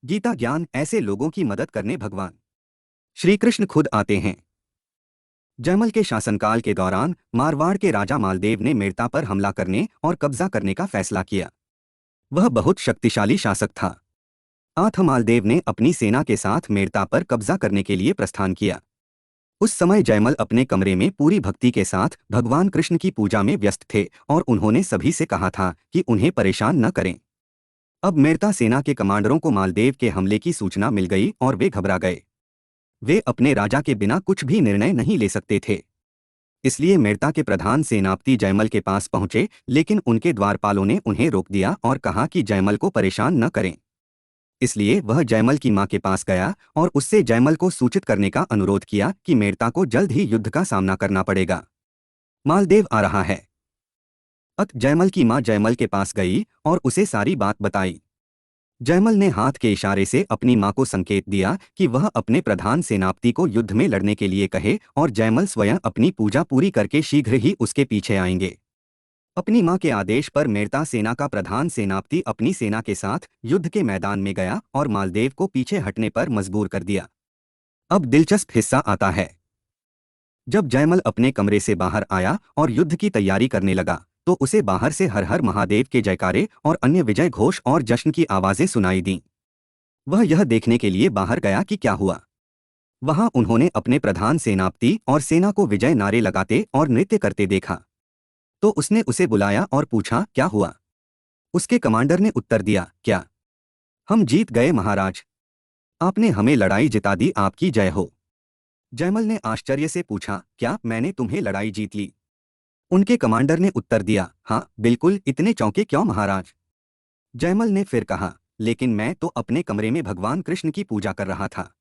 गीता ज्ञान ऐसे लोगों की मदद करने भगवान श्री कृष्ण खुद आते हैं। जयमल के शासनकाल के दौरान मारवाड़ के राजा मालदेव ने मेड़ता पर हमला करने और कब्जा करने का फैसला किया। वह बहुत शक्तिशाली शासक था। आठ मालदेव ने अपनी सेना के साथ मेड़ता पर कब्जा करने के लिए प्रस्थान किया। उस समय जयमल अपने कमरे में पूरी भक्ति के साथ भगवान कृष्ण की पूजा में व्यस्त थे और उन्होंने सभी से कहा था कि उन्हें परेशान न करें। अब मेड़ता सेना के कमांडरों को मालदेव के हमले की सूचना मिल गई और वे घबरा गए। वे अपने राजा के बिना कुछ भी निर्णय नहीं ले सकते थे। इसलिए मेड़ता के प्रधान सेनापति जयमल के पास पहुंचे, लेकिन उनके द्वारपालों ने उन्हें रोक दिया और कहा कि जयमल को परेशान न करें। इसलिए वह जयमल की मां के पास गया और उससे जयमल को सूचित करने का अनुरोध किया कि मेड़ता को जल्द ही युद्ध का सामना करना पड़ेगा। मालदेव आ रहा है। जयमल की मां जयमल के पास गई और उसे सारी बात बताई। जयमल ने हाथ के इशारे से अपनी मां को संकेत दिया कि वह अपने प्रधान सेनापति को युद्ध में लड़ने के लिए कहे और जयमल स्वयं अपनी पूजा पूरी करके शीघ्र ही उसके पीछे आएंगे। अपनी मां के आदेश पर मेड़ता सेना का प्रधान सेनापति अपनी सेना के साथ युद्ध के मैदान में गया और मालदेव को पीछे हटने पर मजबूर कर दिया। अब दिलचस्प हिस्सा आता है। जब जयमल अपने कमरे से बाहर आया और युद्ध की तैयारी करने लगा तो उसे बाहर से हर हर महादेव के जयकारे और अन्य विजय घोष और जश्न की आवाजें सुनाई दीं। वह यह देखने के लिए बाहर गया कि क्या हुआ। वहां उन्होंने अपने प्रधान सेनापति और सेना को विजय नारे लगाते और नृत्य करते देखा। तो उसने उसे बुलाया और पूछा, क्या हुआ? उसके कमांडर ने उत्तर दिया, क्या? हम जीत गए महाराज। आपने हमें लड़ाई जिता दी, आपकी जय हो। जयमल ने आश्चर्य से पूछा, क्या मैंने तुम्हें लड़ाई जीत ली? उनके कमांडर ने उत्तर दिया, हाँ बिल्कुल, इतने चौंके क्यों महाराज? जयमल ने फिर कहा, लेकिन मैं तो अपने कमरे में भगवान कृष्ण की पूजा कर रहा था।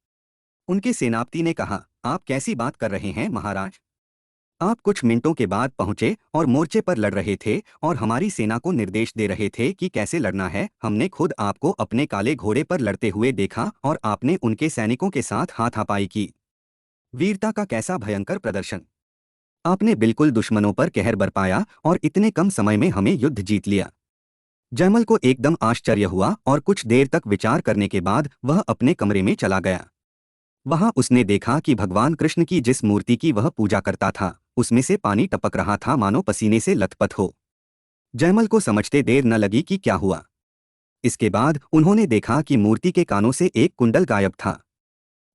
उनके सेनापति ने कहा, आप कैसी बात कर रहे हैं महाराज? आप कुछ मिनटों के बाद पहुंचे और मोर्चे पर लड़ रहे थे और हमारी सेना को निर्देश दे रहे थे कि कैसे लड़ना है। हमने खुद आपको अपने काले घोड़े पर लड़ते हुए देखा और आपने उनके सैनिकों के साथ हाथापाई की। वीरता का कैसा भयंकर प्रदर्शन! आपने बिल्कुल दुश्मनों पर कहर बरपाया और इतने कम समय में हमें युद्ध जीत लिया। जयमल को एकदम आश्चर्य हुआ और कुछ देर तक विचार करने के बाद वह अपने कमरे में चला गया। वहां उसने देखा कि भगवान कृष्ण की जिस मूर्ति की वह पूजा करता था उसमें से पानी टपक रहा था, मानो पसीने से लथपथ हो। जयमल को समझते देर न लगी कि क्या हुआ। इसके बाद उन्होंने देखा कि मूर्ति के कानों से एक कुंडल गायब था।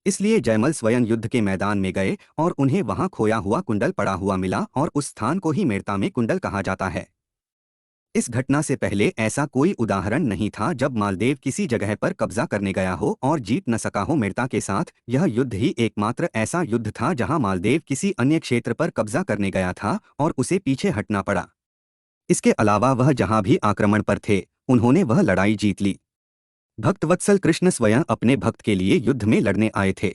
इसलिए जयमल स्वयं युद्ध के मैदान में गए और उन्हें वहां खोया हुआ कुंडल पड़ा हुआ मिला और उस स्थान को ही मेड़ता में कुंडल कहा जाता है। इस घटना से पहले ऐसा कोई उदाहरण नहीं था जब मालदेव किसी जगह पर कब्जा करने गया हो और जीत न सका हो मेड़ता के साथ। यह युद्ध ही एकमात्र ऐसा युद्ध था जहां मालदेव किसी अन्य क्षेत्र पर कब्जा करने गया था और उसे पीछे हटना पड़ा। इसके अलावा वह जहां भी आक्रमण पर थे उन्होंने वह लड़ाई जीत ली। भक्तवत्सल कृष्ण स्वयं अपने भक्त के लिए युद्ध में लड़ने आए थे।